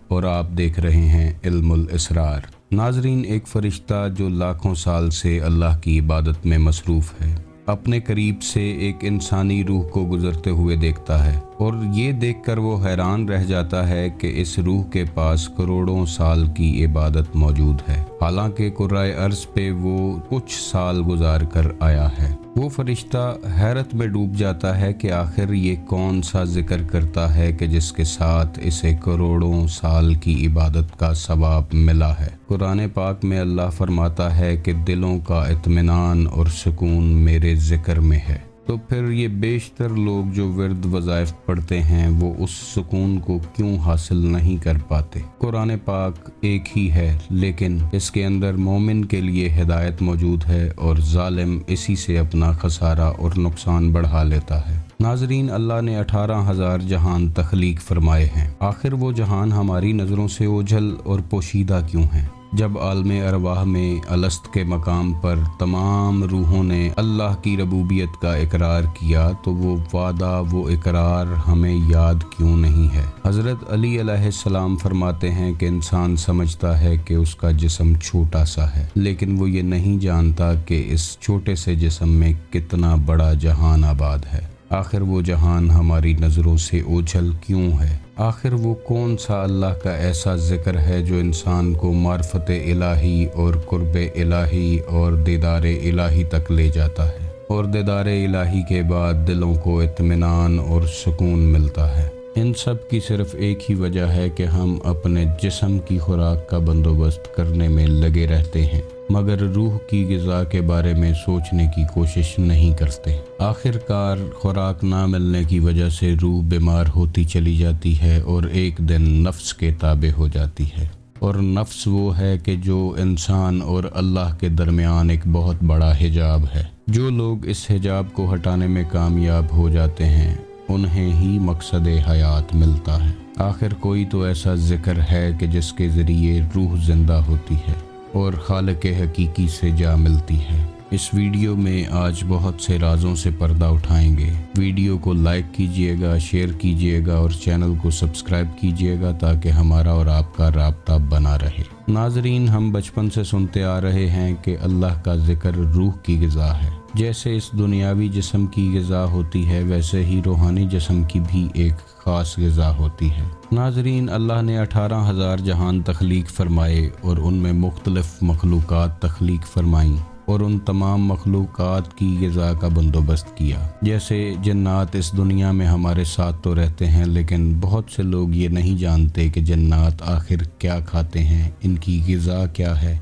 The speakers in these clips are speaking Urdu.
اور آپ دیکھ رہے ہیں علم الاسرار۔ ناظرین، ایک فرشتہ جو لاکھوں سال سے اللہ کی عبادت میں مصروف ہے اپنے قریب سے ایک انسانی روح کو گزرتے ہوئے دیکھتا ہے، اور یہ دیکھ کر وہ حیران رہ جاتا ہے کہ اس روح کے پاس کروڑوں سال کی عبادت موجود ہے، حالانکہ کرۂ ارض پہ وہ کچھ سال گزار کر آیا ہے۔ وہ فرشتہ حیرت میں ڈوب جاتا ہے کہ آخر یہ کون سا ذکر کرتا ہے کہ جس کے ساتھ اسے کروڑوں سال کی عبادت کا ثواب ملا ہے۔ قرآن پاک میں اللہ فرماتا ہے کہ دلوں کا اطمینان اور سکون میرے ذکر میں ہے، تو پھر یہ بیشتر لوگ جو ورد وظائف پڑھتے ہیں وہ اس سکون کو کیوں حاصل نہیں کر پاتے؟ قرآن پاک ایک ہی ہے، لیکن اس کے اندر مومن کے لیے ہدایت موجود ہے اور ظالم اسی سے اپنا خسارہ اور نقصان بڑھا لیتا ہے۔ ناظرین، اللہ نے 18,000 جہان تخلیق فرمائے ہیں، آخر وہ جہان ہماری نظروں سے اوجھل اور پوشیدہ کیوں ہیں؟ جب عالم ارواح میں الست کے مقام پر تمام روحوں نے اللہ کی ربوبیت کا اقرار کیا تو وہ وعدہ، وہ اقرار ہمیں یاد کیوں نہیں ہے؟ حضرت علی علیہ السلام فرماتے ہیں کہ انسان سمجھتا ہے کہ اس کا جسم چھوٹا سا ہے، لیکن وہ یہ نہیں جانتا کہ اس چھوٹے سے جسم میں کتنا بڑا جہان آباد ہے۔ آخر وہ جہان ہماری نظروں سے اوجھل کیوں ہے؟ آخر وہ کون سا اللہ کا ایسا ذکر ہے جو انسان کو معرفت الہی اور قرب الہی اور دیدار الہی تک لے جاتا ہے، اور دیدار الہی کے بعد دلوں کو اطمینان اور سکون ملتا ہے؟ ان سب کی صرف ایک ہی وجہ ہے کہ ہم اپنے جسم کی خوراک کا بندوبست کرنے میں لگے رہتے ہیں، مگر روح کی غذا کے بارے میں سوچنے کی کوشش نہیں کرتے۔ آخر کار خوراک نہ ملنے کی وجہ سے روح بیمار ہوتی چلی جاتی ہے اور ایک دن نفس کے تابع ہو جاتی ہے، اور نفس وہ ہے کہ جو انسان اور اللہ کے درمیان ایک بہت بڑا حجاب ہے۔ جو لوگ اس حجاب کو ہٹانے میں کامیاب ہو جاتے ہیں انہیں ہی مقصد حیات ملتا ہے۔ آخر کوئی تو ایسا ذکر ہے کہ جس کے ذریعے روح زندہ ہوتی ہے اور خالق حقیقی سے جا ملتی ہے۔ اس ویڈیو میں آج بہت سے رازوں سے پردہ اٹھائیں گے۔ ویڈیو کو لائک کیجئے گا، شیئر کیجئے گا اور چینل کو سبسکرائب کیجئے گا تاکہ ہمارا اور آپ کا رابطہ بنا رہے۔ ناظرین، ہم بچپن سے سنتے آ رہے ہیں کہ اللہ کا ذکر روح کی غذا ہے۔ جیسے اس دنیاوی جسم کی غذا ہوتی ہے، ویسے ہی روحانی جسم کی بھی ایک خاص غذا ہوتی ہے۔ ناظرین، اللہ نے 18,000 جہان تخلیق فرمائے اور ان میں مختلف مخلوقات تخلیق فرمائیں اور ان تمام مخلوقات کی غذا کا بندوبست کیا۔ جیسے جنات اس دنیا میں ہمارے ساتھ تو رہتے ہیں، لیکن بہت سے لوگ یہ نہیں جانتے کہ جنات آخر کیا کھاتے ہیں، ان کی غذا کیا ہے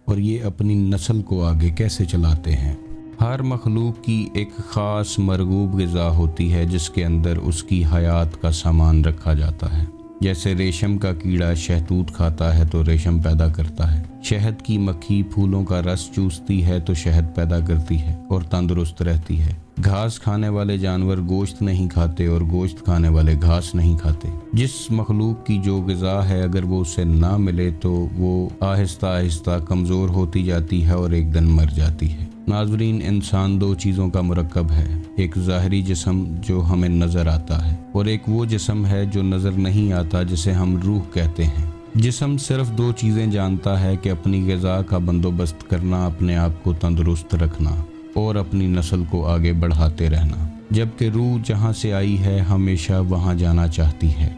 اور یہ اپنی نسل کو آگے کیسے چلاتے ہیں۔ ہر مخلوق کی ایک خاص مرغوب غذا ہوتی ہے جس کے اندر اس کی حیات کا سامان رکھا جاتا ہے۔ جیسے ریشم کا کیڑا شہتوت کھاتا ہے تو ریشم پیدا کرتا ہے، شہد کی مکھی پھولوں کا رس چوستی ہے تو شہد پیدا کرتی ہے اور تندرست رہتی ہے۔ گھاس کھانے والے جانور گوشت نہیں کھاتے اور گوشت کھانے والے گھاس نہیں کھاتے۔ جس مخلوق کی جو غذا ہے اگر وہ اسے نہ ملے تو وہ آہستہ آہستہ کمزور ہوتی جاتی ہے اور ایک دن مر جاتی ہے۔ ناظرین، انسان دو چیزوں کا مرکب ہے، ایک ظاہری جسم جو ہمیں نظر آتا ہے اور ایک وہ جسم ہے جو نظر نہیں آتا جسے ہم روح کہتے ہیں۔ جسم صرف دو چیزیں جانتا ہے کہ اپنی غذا کا بندوبست کرنا، اپنے آپ کو تندرست رکھنا اور اپنی نسل کو آگے بڑھاتے رہنا، جبکہ روح جہاں سے آئی ہے ہمیشہ وہاں جانا چاہتی ہے۔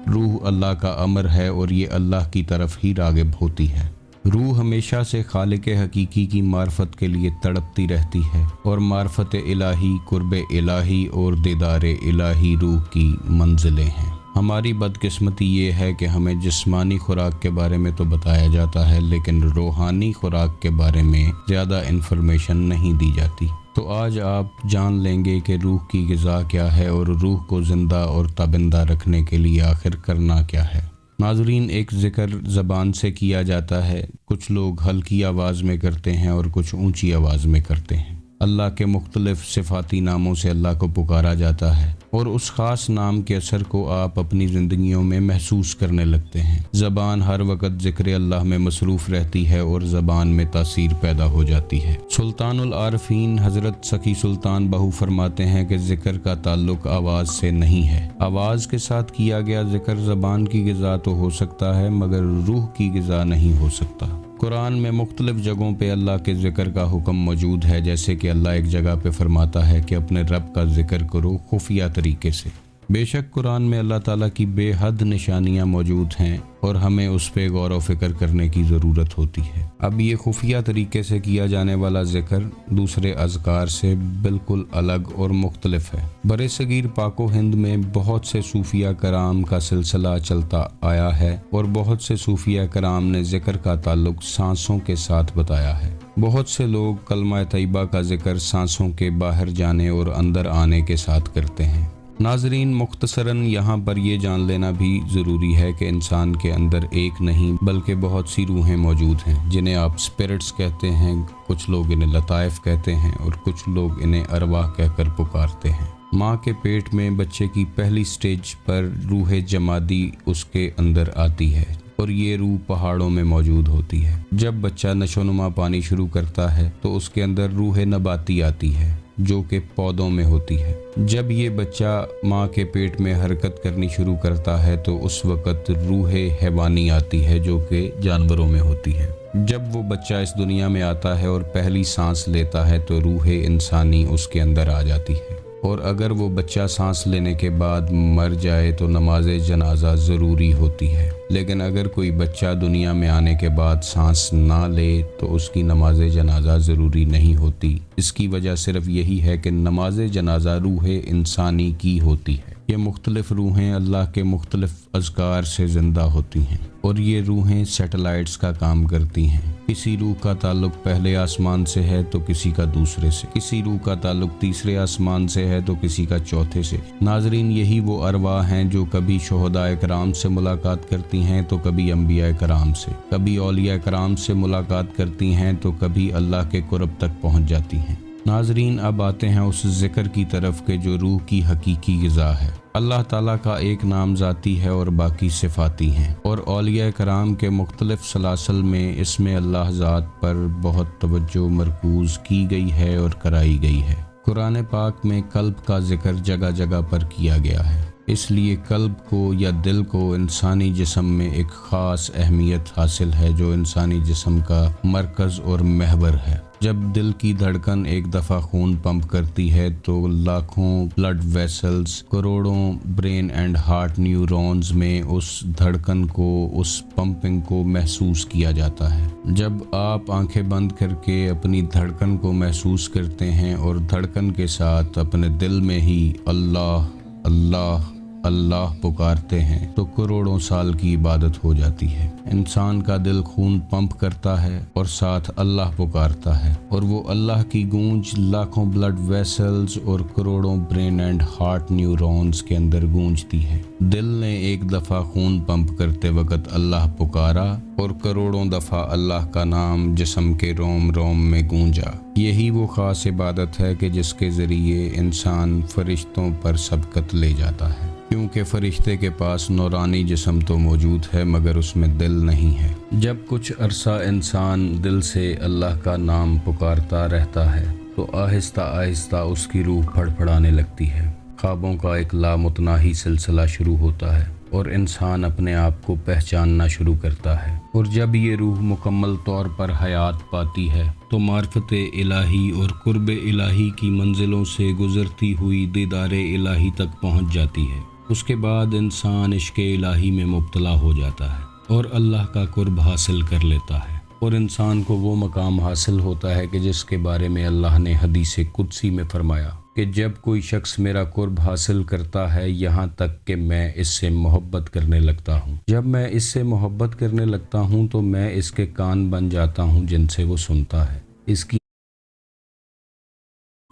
روح اللہ کا امر ہے اور یہ اللہ کی طرف ہی راغب ہوتی ہے۔ روح ہمیشہ سے خالق حقیقی کی معرفت کے لیے تڑپتی رہتی ہے، اور معرفت الہی، قرب الہی اور دیدار الہی روح کی منزلیں ہیں۔ ہماری بدقسمتی یہ ہے کہ ہمیں جسمانی خوراک کے بارے میں تو بتایا جاتا ہے، لیکن روحانی خوراک کے بارے میں زیادہ انفارمیشن نہیں دی جاتی۔ تو آج آپ جان لیں گے کہ روح کی غذا کیا ہے اور روح کو زندہ اور تابندہ رکھنے کے لیے آخر کرنا کیا ہے۔ ناظرین، ایک ذکر زبان سے کیا جاتا ہے، کچھ لوگ ہلکی آواز میں کرتے ہیں اور کچھ اونچی آواز میں کرتے ہیں۔ اللہ کے مختلف صفاتی ناموں سے اللہ کو پکارا جاتا ہے اور اس خاص نام کے اثر کو آپ اپنی زندگیوں میں محسوس کرنے لگتے ہیں۔ زبان ہر وقت ذکر اللہ میں مصروف رہتی ہے اور زبان میں تاثیر پیدا ہو جاتی ہے۔ سلطان العارفین حضرت سخی سلطان بہو فرماتے ہیں کہ ذکر کا تعلق آواز سے نہیں ہے۔ آواز کے ساتھ کیا گیا ذکر زبان کی غذا تو ہو سکتا ہے مگر روح کی غذا نہیں ہو سکتا۔ قرآن میں مختلف جگہوں پہ اللہ کے ذکر کا حکم موجود ہے، جیسے کہ اللہ ایک جگہ پہ فرماتا ہے کہ اپنے رب کا ذکر کرو خفیہ طریقے سے۔ بے شک قرآن میں اللہ تعالیٰ کی بے حد نشانیاں موجود ہیں اور ہمیں اس پہ غور و فکر کرنے کی ضرورت ہوتی ہے۔ اب یہ خفیہ طریقے سے کیا جانے والا ذکر دوسرے اذکار سے بالکل الگ اور مختلف ہے۔ برصغیر پاک و ہند میں بہت سے صوفیہ کرام کا سلسلہ چلتا آیا ہے اور بہت سے صوفیہ کرام نے ذکر کا تعلق سانسوں کے ساتھ بتایا ہے۔ بہت سے لوگ کلمہ طیبہ کا ذکر سانسوں کے باہر جانے اور اندر آنے کے ساتھ کرتے ہیں۔ ناظرین، مختصراً یہاں پر یہ جان لینا بھی ضروری ہے کہ انسان کے اندر ایک نہیں بلکہ بہت سی روحیں موجود ہیں، جنہیں آپ اسپرٹس کہتے ہیں، کچھ لوگ انہیں لطائف کہتے ہیں اور کچھ لوگ انہیں ارواح کہہ کر پکارتے ہیں۔ ماں کے پیٹ میں بچے کی پہلی سٹیج پر روح جمادی اس کے اندر آتی ہے اور یہ روح پہاڑوں میں موجود ہوتی ہے۔ جب بچہ نشو نما پانی شروع کرتا ہے تو اس کے اندر روح نباتی آتی ہے جو کہ پودوں میں ہوتی ہے۔ جب یہ بچہ ماں کے پیٹ میں حرکت کرنی شروع کرتا ہے تو اس وقت روح حیوانی آتی ہے جو کہ جانوروں میں ہوتی ہے۔ جب وہ بچہ اس دنیا میں آتا ہے اور پہلی سانس لیتا ہے تو روح انسانی اس کے اندر آ جاتی ہے، اور اگر وہ بچہ سانس لینے کے بعد مر جائے تو نماز جنازہ ضروری ہوتی ہے، لیکن اگر کوئی بچہ دنیا میں آنے کے بعد سانس نہ لے تو اس کی نماز جنازہ ضروری نہیں ہوتی۔ اس کی وجہ صرف یہی ہے کہ نماز جنازہ روح انسانی کی ہوتی ہے۔ یہ مختلف روحیں اللہ کے مختلف اذکار سے زندہ ہوتی ہیں اور یہ روحیں سیٹلائٹس کا کام کرتی ہیں۔ کسی روح کا تعلق پہلے آسمان سے ہے تو کسی کا دوسرے سے، کسی روح کا تعلق تیسرے آسمان سے ہے تو کسی کا چوتھے سے۔ ناظرین، یہی وہ ارواح ہیں جو کبھی شہداء کرام سے ملاقات کرتی ہیں تو کبھی انبیاء کرام سے، کبھی اولیاء کرام سے ملاقات کرتی ہیں تو کبھی اللہ کے قرب تک پہنچ جاتی ہیں۔ ناظرین، اب آتے ہیں اس ذکر کی طرف کہ جو روح کی حقیقی غذا ہے۔ اللہ تعالیٰ کا ایک نام ذاتی ہے اور باقی صفاتی ہیں، اور اولیاء کرام کے مختلف سلاسل میں اس میں اللہ ذات پر بہت توجہ مرکوز کی گئی ہے اور کرائی گئی ہے۔ قرآن پاک میں قلب کا ذکر جگہ جگہ پر کیا گیا ہے، اس لیے قلب کو یا دل کو انسانی جسم میں ایک خاص اہمیت حاصل ہے جو انسانی جسم کا مرکز اور محور ہے۔ جب دل کی دھڑکن ایک دفعہ خون پمپ کرتی ہے تو لاکھوں بلڈ ویسلز، کروڑوں برین اینڈ ہارٹ نیورونز میں اس دھڑکن کو، اس پمپنگ کو محسوس کیا جاتا ہے۔ جب آپ آنکھیں بند کر کے اپنی دھڑکن کو محسوس کرتے ہیں اور دھڑکن کے ساتھ اپنے دل میں ہی اللہ اللہ اللہ پکارتے ہیں تو کروڑوں سال کی عبادت ہو جاتی ہے۔ انسان کا دل خون پمپ کرتا ہے اور ساتھ اللہ پکارتا ہے، اور وہ اللہ کی گونج لاکھوں بلڈ ویسلز اور کروڑوں برین اینڈ ہارٹ نیورونز کے اندر گونجتی ہے۔ دل نے ایک دفعہ خون پمپ کرتے وقت اللہ پکارا اور کروڑوں دفعہ اللہ کا نام جسم کے روم روم میں گونجا۔ یہی وہ خاص عبادت ہے کہ جس کے ذریعے انسان فرشتوں پر سبقت لے جاتا ہے، کیونکہ فرشتے کے پاس نورانی جسم تو موجود ہے مگر اس میں دل نہیں ہے۔ جب کچھ عرصہ انسان دل سے اللہ کا نام پکارتا رہتا ہے تو آہستہ آہستہ اس کی روح پھڑپھڑانے لگتی ہے، خوابوں کا ایک لامتناہی سلسلہ شروع ہوتا ہے اور انسان اپنے آپ کو پہچاننا شروع کرتا ہے، اور جب یہ روح مکمل طور پر حیات پاتی ہے تو معرفت الہی اور قرب الہی کی منزلوں سے گزرتی ہوئی دیدار الہی تک پہنچ جاتی ہے۔ اس کے بعد انسان عشق الہی میں مبتلا ہو جاتا ہے اور اللہ کا قرب حاصل کر لیتا ہے، اور انسان کو وہ مقام حاصل ہوتا ہے کہ جس کے بارے میں اللہ نے حدیث قدسی میں فرمایا کہ جب کوئی شخص میرا قرب حاصل کرتا ہے یہاں تک کہ میں اس سے محبت کرنے لگتا ہوں، جب میں اس سے محبت کرنے لگتا ہوں تو میں اس کے کان بن جاتا ہوں جن سے وہ سنتا ہے۔ اس کی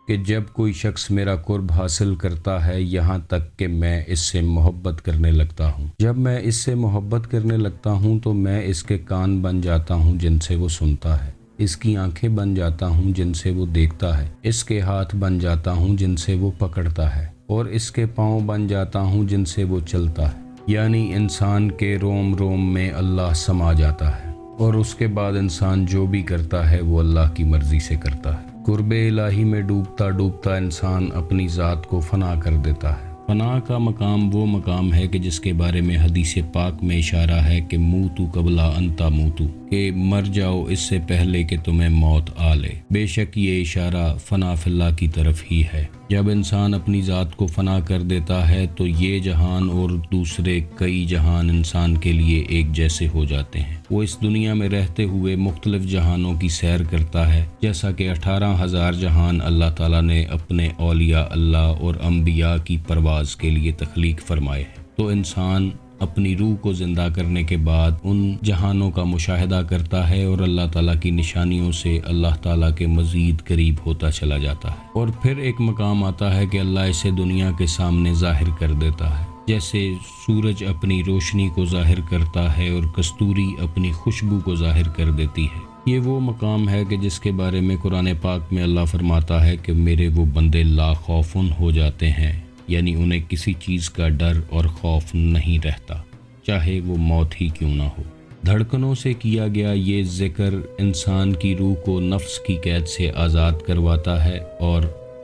کہ جب کوئی شخص میرا قرب حاصل کرتا ہے یہاں تک کہ میں اس سے محبت کرنے لگتا ہوں، جب میں اس سے محبت کرنے لگتا ہوں تو میں اس کے کان بن جاتا ہوں جن سے وہ سنتا ہے۔ اس کی آنکھیں بن جاتا ہوں جن سے وہ دیکھتا ہے، اس کے ہاتھ بن جاتا ہوں جن سے وہ پکڑتا ہے، اور اس کے پاؤں بن جاتا ہوں جن سے وہ چلتا ہے۔ یعنی انسان کے روم روم میں اللہ سما جاتا ہے، اور اس کے بعد انسان جو بھی کرتا ہے وہ اللہ کی مرضی سے کرتا ہے۔ قرب الہی میں ڈوبتا ڈوبتا انسان اپنی ذات کو فنا کر دیتا ہے۔ فنا کا مقام وہ مقام ہے کہ جس کے بارے میں حدیث پاک میں اشارہ ہے کہ موتو قبل ان تموتو، کہ مر جاؤ اس سے پہلے کہ تمہیں موت آ لے۔ بے شک یہ اشارہ فنا فی اللہ کی طرف ہی ہے۔ جب انسان اپنی ذات کو فنا کر دیتا ہے تو یہ جہان اور دوسرے کئی جہان انسان کے لیے ایک جیسے ہو جاتے ہیں۔ وہ اس دنیا میں رہتے ہوئے مختلف جہانوں کی سیر کرتا ہے، جیسا کہ 18,000 جہان اللہ تعالیٰ نے اپنے اولیاء اللہ اور انبیاء کی پرواز کے لیے تخلیق فرمائے ہیں۔ تو انسان اپنی روح کو زندہ کرنے کے بعد ان جہانوں کا مشاہدہ کرتا ہے اور اللہ تعالیٰ کی نشانیوں سے اللہ تعالیٰ کے مزید قریب ہوتا چلا جاتا ہے، اور پھر ایک مقام آتا ہے کہ اللہ اسے دنیا کے سامنے ظاہر کر دیتا ہے، جیسے سورج اپنی روشنی کو ظاہر کرتا ہے اور کستوری اپنی خوشبو کو ظاہر کر دیتی ہے۔ یہ وہ مقام ہے کہ جس کے بارے میں قرآن پاک میں اللہ فرماتا ہے کہ میرے وہ بندے لا خوفن ہو جاتے ہیں، یعنی انہیں کسی چیز کا ڈر اور خوف نہیں رہتا، چاہے وہ موت ہی کیوں نہ ہو۔ دھڑکنوں سے کیا گیا یہ ذکر انسان کی روح کو نفس کی قید سے آزاد کرواتا ہے اور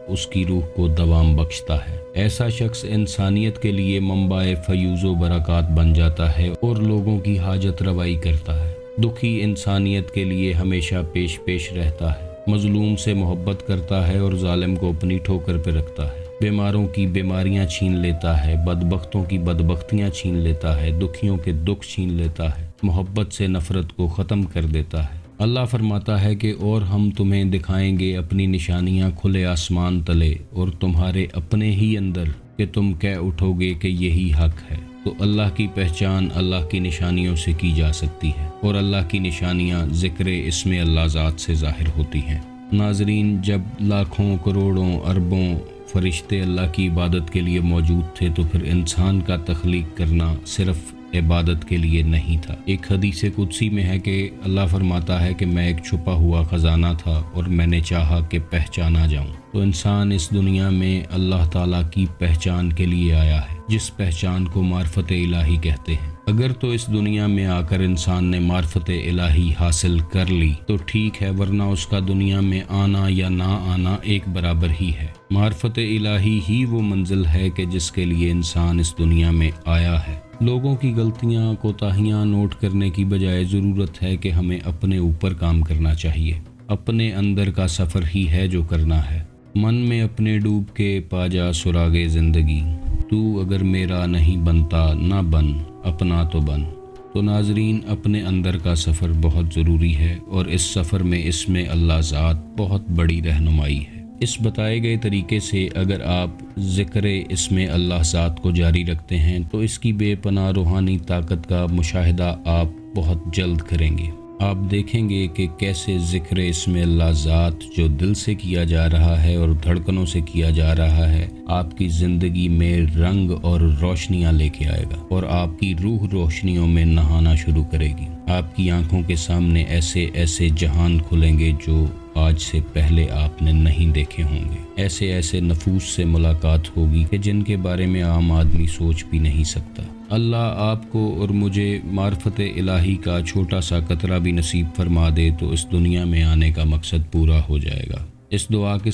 اس کی روح کو دوام بخشتا ہے۔ ایسا شخص انسانیت کے لیے منبع فیوز و برکات بن جاتا ہے اور لوگوں کی حاجت روائی کرتا ہے۔ دکھی انسانیت کے لیے ہمیشہ پیش رہتا ہے، مظلوم سے محبت کرتا ہے اور ظالم کو اپنی ٹھوکر پہ رکھتا ہے، بیماروں کی بیماریاں چھین لیتا ہے، بدبختوں کی بدبختیاں چھین لیتا ہے، دکھیوں کے دکھ چھین لیتا ہے، محبت سے نفرت کو ختم کر دیتا ہے۔ اللہ فرماتا ہے کہ اور ہم تمہیں دکھائیں گے اپنی نشانیاں کھلے آسمان تلے اور تمہارے اپنے ہی اندر، کہ تم کہہ اٹھو گے کہ یہی حق ہے۔ تو اللہ کی پہچان اللہ کی نشانیوں سے کی جا سکتی ہے، اور اللہ کی نشانیاں ذکر اسم اللہ ذات سے ظاہر ہوتی ہیں۔ ناظرین، جب لاکھوں کروڑوں اربوں فرشتے اللہ کی عبادت کے لیے موجود تھے تو پھر انسان کا تخلیق کرنا صرف عبادت کے لیے نہیں تھا۔ ایک حدیث قدسی میں ہے کہ اللہ فرماتا ہے کہ میں ایک چھپا ہوا خزانہ تھا اور میں نے چاہا کہ پہچانا جاؤں۔ تو انسان اس دنیا میں اللہ تعالیٰ کی پہچان کے لیے آیا ہے، جس پہچان کو معرفت الہی کہتے ہیں۔ اگر تو اس دنیا میں آ کر انسان نے معرفت الہی حاصل کر لی تو ٹھیک ہے، ورنہ اس کا دنیا میں آنا یا نہ آنا ایک برابر ہی ہے۔ معرفت الہی ہی وہ منزل ہے کہ جس کے لیے انسان اس دنیا میں آیا ہے۔ لوگوں کی غلطیاں کوتاہیاں نوٹ کرنے کی بجائے ضرورت ہے کہ ہمیں اپنے اوپر کام کرنا چاہیے۔ اپنے اندر کا سفر ہی ہے جو کرنا ہے۔ من میں اپنے ڈوب کے پا جا سراغے زندگی، تو اگر میرا نہیں بنتا نہ بن، اپنا تو بن۔ تو ناظرین، اپنے اندر کا سفر بہت ضروری ہے، اور اس سفر میں اسم اللہ ذات بہت بڑی رہنمائی ہے۔ اس بتائے گئے طریقے سے اگر آپ ذکر اسم اللہ ذات کو جاری رکھتے ہیں تو اس کی بے پناہ روحانی طاقت کا مشاہدہ آپ بہت جلد کریں گے۔ آپ دیکھیں گے کہ کیسے ذکر اسم اللہ ذات جو دل سے کیا جا رہا ہے اور دھڑکنوں سے کیا جا رہا ہے، آپ کی زندگی میں رنگ اور روشنیاں لے کے آئے گا، اور آپ کی روح روشنیوں میں نہانا شروع کرے گی۔ آپ کی آنکھوں کے سامنے ایسے ایسے جہان کھلیں گے جو آج سے پہلے آپ نے نہیں دیکھے ہوں گے۔ ایسے ایسے نفوس سے ملاقات ہوگی کہ جن کے بارے میں عام آدمی سوچ بھی نہیں سکتا۔ اللہ آپ کو اور مجھے معرفت الہی کا چھوٹا سا قطرہ بھی نصیب فرما دے تو اس دنیا میں آنے کا مقصد پورا ہو جائے گا۔ اس دعا کے